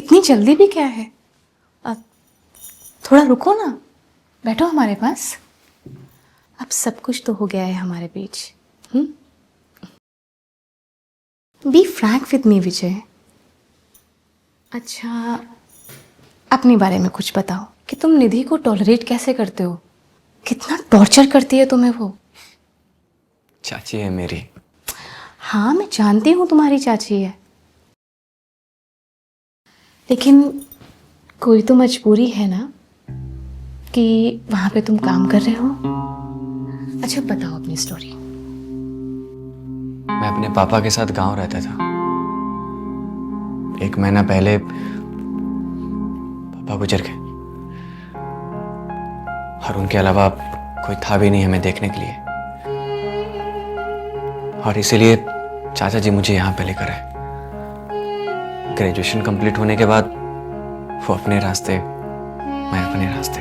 इतनी जल्दी भी क्या है? अब थोड़ा रुको ना, बैठो हमारे पास। अब सब कुछ तो हो गया है हमारे बीच। बी फ्रैंक विद मी विजय। अच्छा, अपने बारे में कुछ बताओ कि तुम निधि को टॉलरेट कैसे करते हो? कितना टॉर्चर करती है तुम्हें वो। चाची है मेरी। हाँ, मैं जानती हूँ तुम्हारी चाची है, लेकिन कोई तो मजबूरी है ना कि वहां पे तुम काम कर रहे हो। अच्छा, बताओ अपनी स्टोरी। मैं अपने पापा के साथ गांव रहता था। 1 महीना पहले पापा गुजर गए और उनके अलावा कोई था भी नहीं हमें देखने के लिए, और इसीलिए चाचा जी मुझे यहाँ पे लेकर आए। ग्रेजुएशन कंप्लीट होने के बाद वो अपने रास्ते, मैं अपने रास्ते।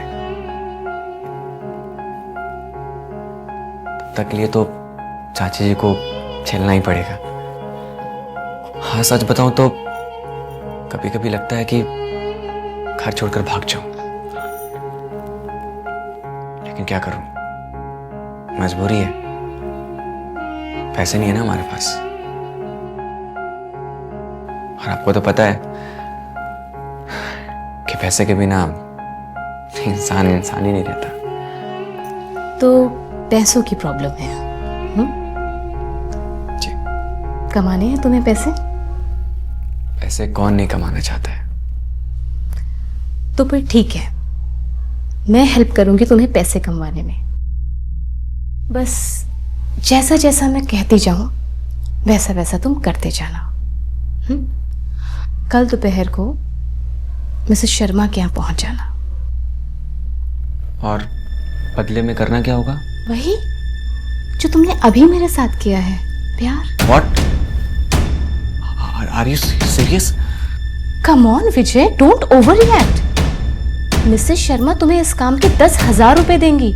तब तक के लिए तो चाची जी को झेलना ही पड़ेगा। हाँ, सच बताऊं तो कभी कभी लगता है कि घर छोड़कर भाग जाऊं, लेकिन क्या करूं, मजबूरी है। पैसे नहीं है ना हमारे पास, और आपको तो पता है कि पैसे के बिना इंसान इंसान ही नहीं रहता। तो पैसों की प्रॉब्लम है? जी। कमाने हैं तुम्हें पैसे? पैसे कौन नहीं कमाना चाहता है। तो फिर ठीक है, मैं हेल्प करूंगी तुम्हें पैसे कमाने में। बस जैसा जैसा मैं कहती जाऊं वैसा वैसा तुम करते जाना। कल दोपहर को मिसेस शर्मा के यहाँ पहुंच जाना। और बदले में करना क्या होगा? वही जो तुमने अभी मेरे साथ किया है, प्यार। What? Are you serious? Come on Vijay, don't over react. Mrs Sharma तुम्हें इस काम के 10,000 रुपए देंगी,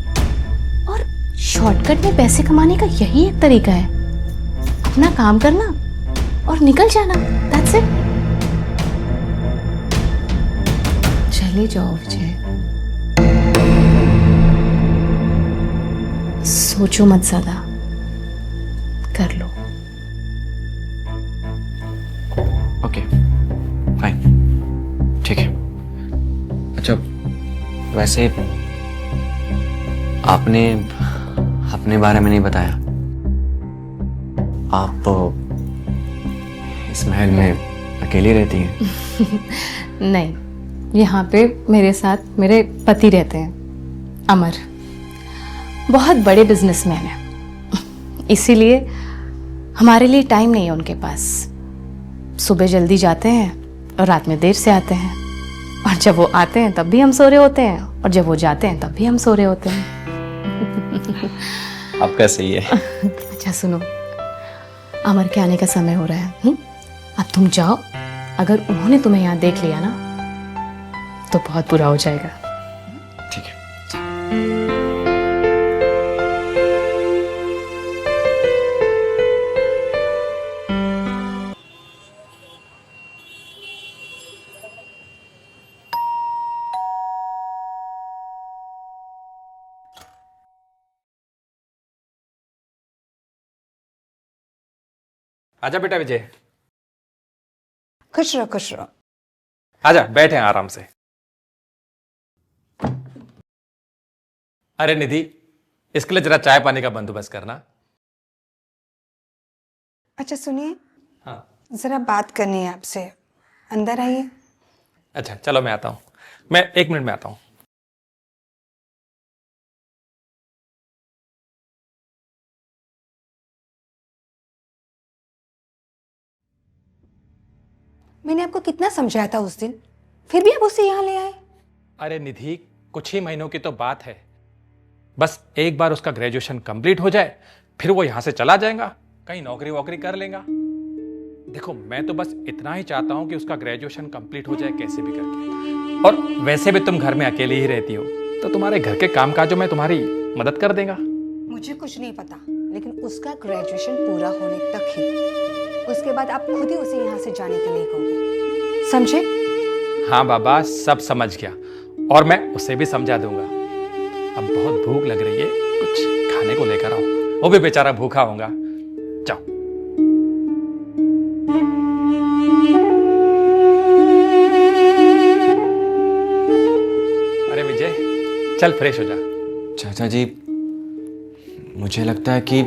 और शॉर्टकट में पैसे कमाने का यही एक तरीका है। अपना काम करना और निकल जाना, दैट्स इट। चले जाओ विजय, सोचो मत ज्यादा, कर लो। ओके, फाइन, ठीक है। अच्छा, वैसे आपने अपने बारे में नहीं बताया। आप इस महल में अकेली रहती हैं? नहीं, यहाँ पे मेरे साथ मेरे पति रहते हैं, अमर। बहुत बड़े बिजनेसमैन हैं, इसीलिए हमारे लिए टाइम नहीं है उनके पास। सुबह जल्दी जाते हैं और रात में देर से आते हैं, और जब वो आते हैं तब भी हम सो रहे होते हैं, और जब वो जाते हैं तब भी हम सो रहे होते हैं। आपका सही है। अच्छा सुनो, अमर के आने का समय हो रहा है। अब तुम जाओ, अगर उन्होंने तुम्हें यहाँ देख लिया ना तो बहुत बुरा हो जाएगा। ठीक है। आजा बेटा विजय, खुश रहो खुश रहो। आजा बैठे हैं आराम से। अरे निधि, इसके लिए जरा चाय पानी का बंदोबस्त करना। अच्छा सुनिए, हाँ। जरा बात करनी है आपसे, अंदर आइए। अच्छा चलो, मैं आता हूं, मैं 1 मिनट में आता हूं। मैंने आपको कितना समझाया था उस दिन, फिर भी आप उसे यहाँ ले आए। अरे निधि, कुछ ही महीनों की तो बात है। बस एक बार उसका ग्रेजुएशन कंप्लीट हो जाए, फिर वो यहां से चला जाएगा, कहीं नौकरी वोकरी कर लेगा। देखो, मैं तो बस इतना ही चाहता हूं कि उसका ग्रेजुएशन कंप्लीट हो जाए कैसे भी करके। और वैसे भी तुम घर में अकेली ही रहती हो, तो तुम्हारे घर के कामकाजों में तुम्हारी मदद कर देगा। मुझे कुछ नहीं पता, लेकिन उसका ग्रेजुएशन पूरा होने तक ही, उसके बाद आप खुद ही उसे यहाँ से जाने के लिए कहोगे, समझे? हाँ बाबा, सब समझ गया और मैं उसे भी समझा दूंगा। अब बहुत भूख लग रही है, कुछ खाने को लेकर आओ, वो भी बेचारा भूखा होगा। जाओ। अरे विजय, चल फ्रेश हो जा। चाचा जी, मुझे लगता है कि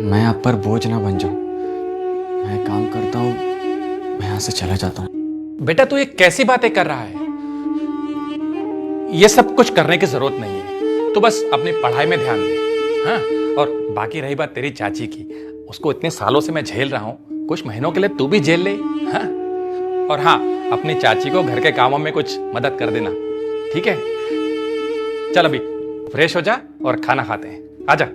मैं आप पर बोझ ना बन जाऊं। मैं काम करता हूँ, मैं यहाँ से चला जाता हूँ। बेटा तू ये कैसी बातें कर रहा है? ये सब कुछ करने की जरूरत नहीं है, तो बस अपनी पढ़ाई में ध्यान दे। हाँ, और बाकी रही बात तेरी चाची की, उसको इतने सालों से मैं झेल रहा हूं, कुछ महीनों के लिए तू भी झेल ले। हाँ, और हाँ, अपनी चाची को घर के कामों में कुछ मदद कर देना, ठीक है? चल अभी फ्रेश हो जा और खाना खाते हैं, आजा।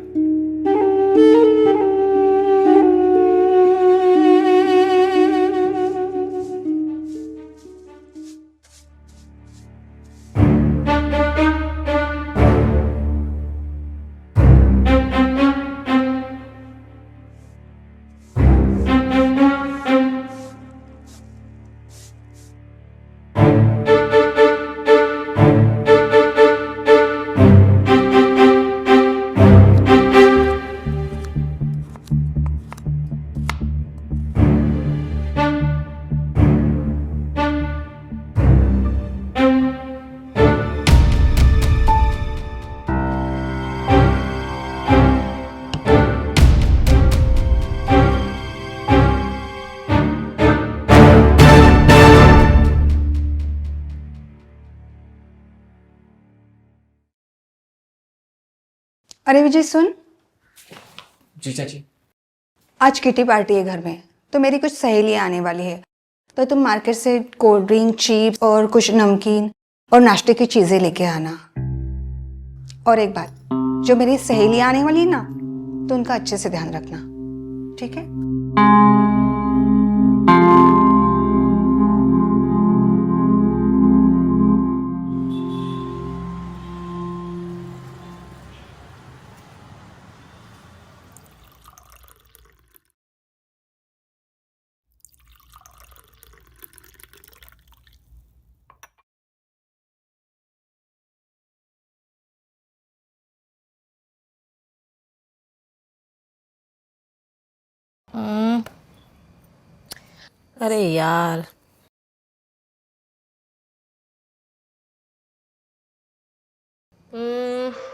अरे विजय सुन, जी चाची। आज किटी पार्टी है घर में, तो मेरी कुछ सहेलियां आने वाली है, तो तुम मार्केट से कोल्ड ड्रिंक, चिप्स और कुछ नमकीन और नाश्ते की चीजें लेके आना। और एक बात, जो मेरी सहेलियां आने वाली है ना, तो उनका अच्छे से ध्यान रखना, ठीक है? अरे यार,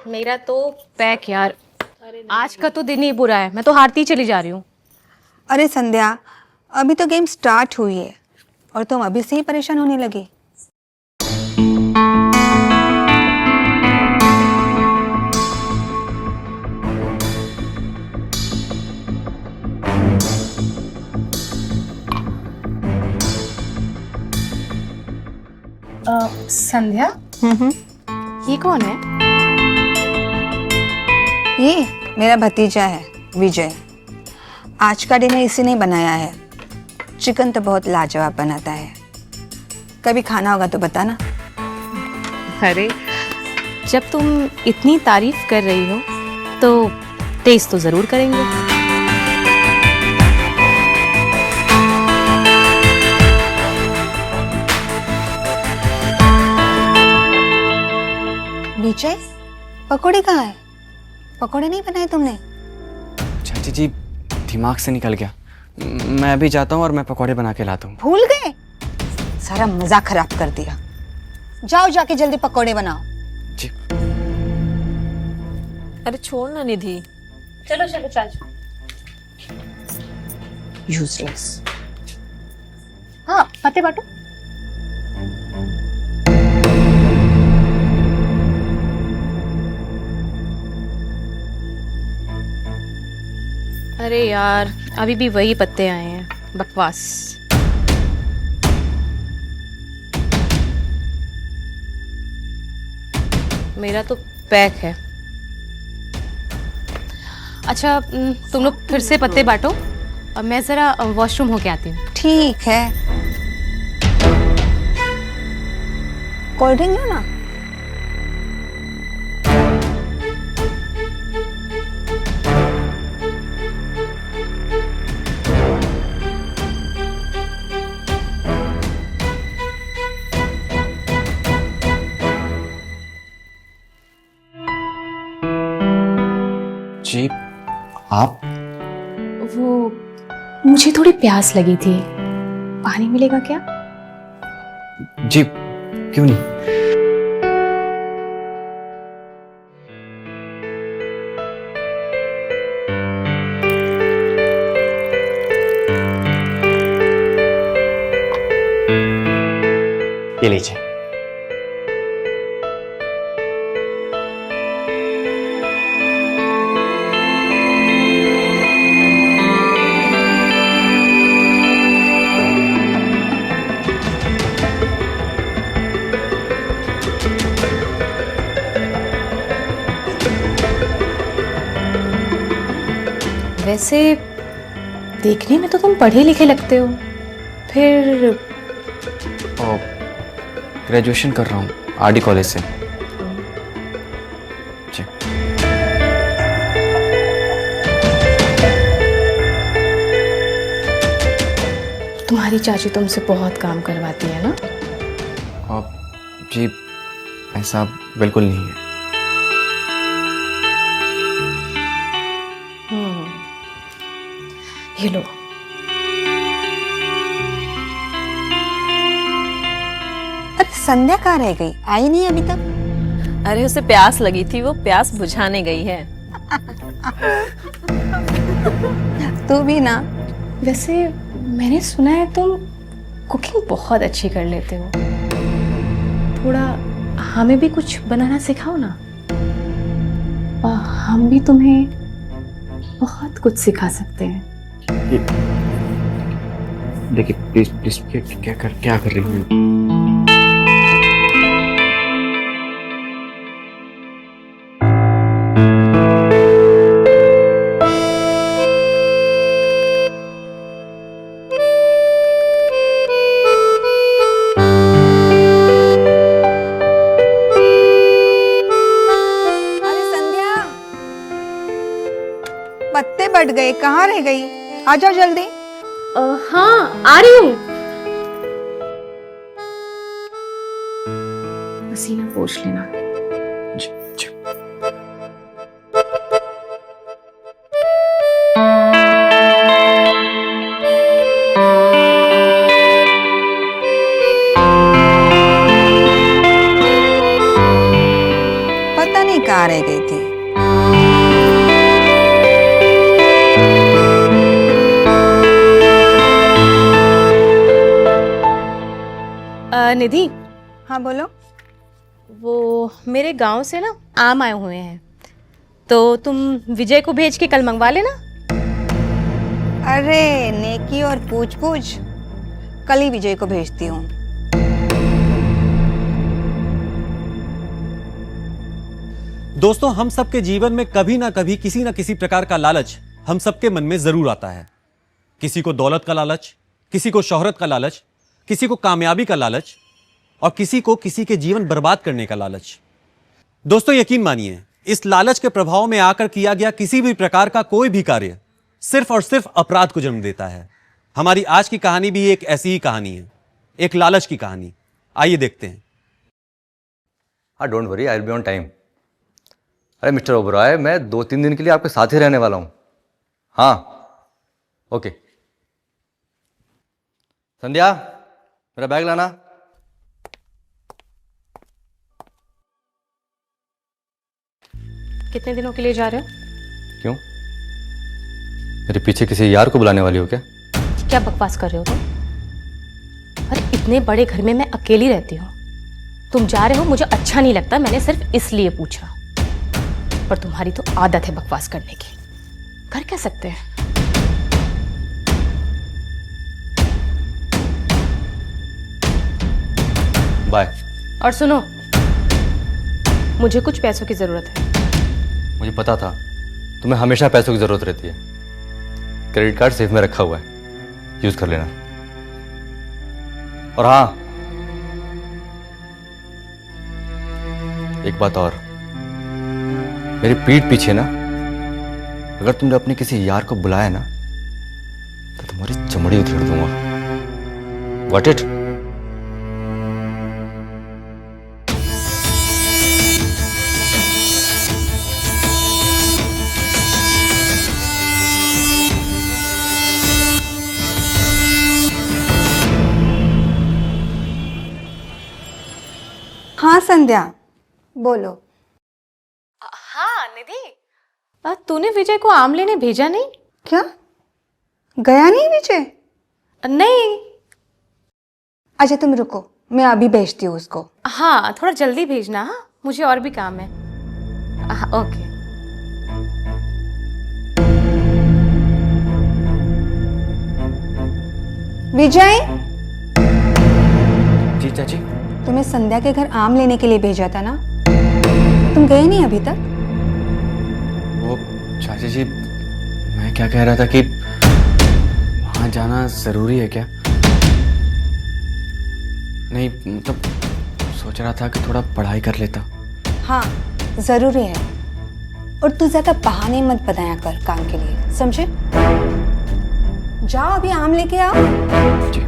मेरा तो पैक यार, आज का तो दिन ही बुरा है, मैं तो हारती चली जा रही हूँ। अरे संध्या, अभी तो गेम स्टार्ट हुई है और तुम अभी से ही परेशान होने लगी। संध्या, ये कौन है? ये मेरा भतीजा है विजय। आज का डिनर इसी ने बनाया है। चिकन तो बहुत लाजवाब बनाता है, कभी खाना होगा तो बताना। अरे, जब तुम इतनी तारीफ कर रही हो तो टेस्ट तो जरूर करेंगे। विजय, पकोड़े कहाँ है? पकोड़े नहीं बनाए तुमने? चाची जी, दिमाग से निकल गया। मैं अभी जाता हूँ और मैं पकौड़े बना के लाता हूँ। भूल गए? सारा मजा खराब कर दिया। जाओ जाके जल्दी पकोड़े बनाओ। जी। अरे छोड़ ना निधि। चलो चलो चाचू। यूजलेस। हाँ, पत्ते बांटो। अरे यार, अभी भी वही पत्ते आए हैं, बकवास। मेरा तो पैक है। अच्छा, तुम लोग फिर से पत्ते बांटो और मैं जरा वॉशरूम होके आती हूँ। ठीक है। कोल्ड ड्रिंक लो ना। जी आप? वो मुझे थोड़ी प्यास लगी थी, पानी मिलेगा क्या? जी क्यों नहीं। ये लीजिए। वैसे देखने में तो तुम पढ़े लिखे लगते हो, फिर और ग्रेजुएशन कर रहा हूँ आरडी कॉलेज से। जी। तुम्हारी चाची तुमसे बहुत काम करवाती है ना? और जी ऐसा बिल्कुल नहीं है। ये लो। अरे संध्या कहाँ रह गई, आई नहीं अभी तक? अरे उसे प्यास लगी थी, वो प्यास बुझाने गई है। तू भी ना। वैसे मैंने सुना है तुम कुकिंग बहुत अच्छी कर लेते हो, थोड़ा हमें भी कुछ बनाना सिखाओ ना, हम भी तुम्हें बहुत कुछ सिखा सकते हैं। देखिए प्लीज प्लीज क्या कर रही हूँ? अरे संध्या, पत्ते बढ़ गए, कहाँ रह गई? आ जाओ जल्दी। हाँ आ रही हूँ। पसीना पोंछ लेना। जी, जी। पता नहीं कहाँ रह गई थी। निधि, हाँ बोलो। वो मेरे गांव से ना आम आए हुए हैं, तो तुम विजय को भेज के कल मंगवा लेना। अरे नेकी और पूछ पूछ, कल ही विजय को भेजती हूँ। दोस्तों, हम सबके जीवन में कभी ना कभी किसी ना किसी प्रकार का लालच हम सबके मन में जरूर आता है। किसी को दौलत का लालच, किसी को शोहरत का लालच, किसी को कामयाबी का लालच और किसी को किसी के जीवन बर्बाद करने का लालच। दोस्तों यकीन मानिए, इस लालच के प्रभाव में आकर किया गया किसी भी प्रकार का कोई भी कार्य सिर्फ और सिर्फ अपराध को जन्म देता है। हमारी आज की कहानी भी एक ऐसी ही कहानी है, एक लालच की कहानी। आइए देखते हैं। हाँ don't worry, I will be on time. अरे मिस्टर ओबरॉय, मैं 2-3 दिन के लिए आपके साथ ही रहने वाला हूँ। हाँ ओके। संध्या, मेरा बैग लाना। कितने दिनों के लिए जा रहे हो? क्यों, मेरे पीछे किसी यार को बुलाने वाली हो क्या? क्या बकवास कर रहे हो तुम? अरे इतने बड़े घर में मैं अकेली रहती हूँ, तुम जा रहे हो मुझे अच्छा नहीं लगता, मैंने सिर्फ इसलिए पूछा। पर तुम्हारी तो आदत है बकवास करने की, कर क्या सकते हैं। बाय। और सुनो, मुझे कुछ पैसों की जरूरत है। मुझे पता था तुम्हें हमेशा पैसों की जरूरत रहती है। क्रेडिट कार्ड सेफ में रखा हुआ है, यूज कर लेना। और हाँ, एक बात और, मेरी पीठ पीछे ना अगर तुमने अपने किसी यार को बुलाया ना तो तुम्हारी चमड़ी उधेड़ दूंगा। Got it? हाँ संध्या, बोलो। हाँ निधि, तूने विजय को आम लेने भेजा नहीं? क्या गया नहीं विजय? नहीं। अच्छा तुम रुको, मैं अभी भेजती हूँ उसको। हाँ थोड़ा जल्दी भेजना, हाँ मुझे और भी काम है। ओके। विजय, जी चाची। तुम्हें संध्या के घर आम लेने के लिए भेजा था ना, तुम गए नहीं अभी तक? वो चाची जी, मैं क्या कह रहा था कि वहाँ जाना जरूरी है क्या? नहीं मतलब सोच रहा था कि थोड़ा पढ़ाई कर लेता। हाँ जरूरी है, और तू ज्यादा बहाने मत बनाया कर काम के लिए, समझे? जाओ अभी आम लेके आओ। जी।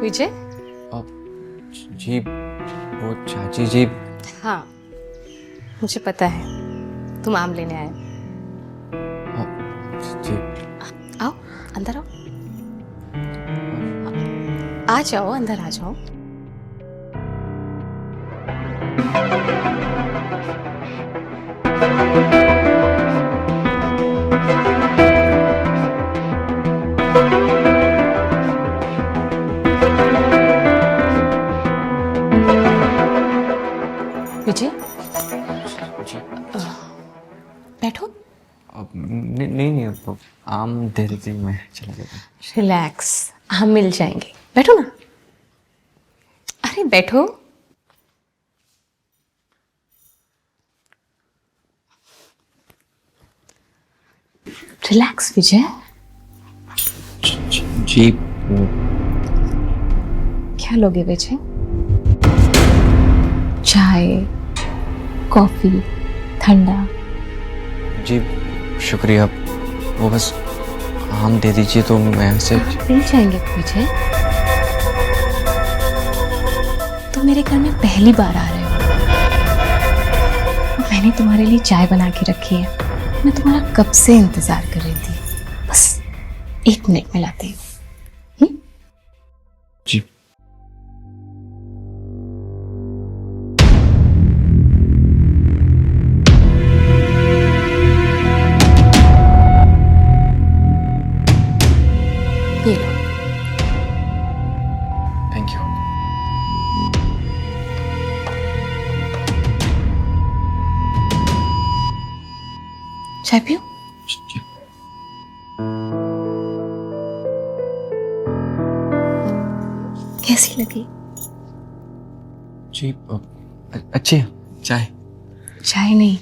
विजय। जी वो चाची जी। हाँ मुझे पता है तुम आम लेने आए। जी आओ अंदर आओ, आ जाओ अंदर आ जाओ। विजय जी। बैठो। अब नहीं अब आम दे देती, मैं चला जाता। रिलैक्स, हम मिल जाएंगे, बैठो ना। अरे बैठो। रिलैक्स विजय। जी क्या लोगे विजय? चाय, कॉफी, ठंडा? जी शुक्रिया, वो बस आम दे दीजिए तो मैं से। मिल जाएंगे विजय। तुम मेरे घर में पहली बार आ रहे हो, मैंने तुम्हारे लिए चाय बना के रखी है। मैं तुम्हारा कब से इंतजार कर रही थी, बस 1 मिनट में लाती हूँ। जी ये लो। Thank you. चाय पियो। जी कैसी लगी? जी अच्छी है चाय। चाय नहीं,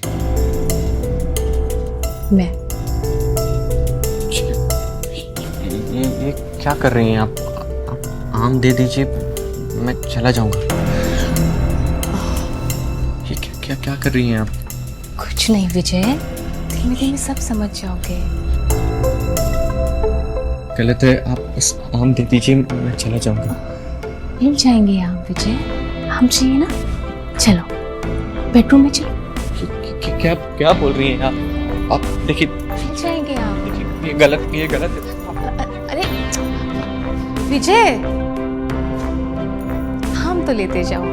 मैं। ये क्या कर रही हैं आप आम दे दीजिए, मैं चला जाऊंगा। ये क्या क्या कर रही हैं आप? कुछ नहीं विजय, धीमे धीमे सब समझ जाओगे। गलत है, आप बस आम दे दीजिए, मैं चला जाऊंगा। मिल जाएंगे आप विजय, हम चाहिए ना। चलो बेडरूम में चलो। क्या क्या बोल रही हैं आप देखिए। मिल जाएंगे आप। ये गलत है। अरे विजय, हम तो लेते जाओ।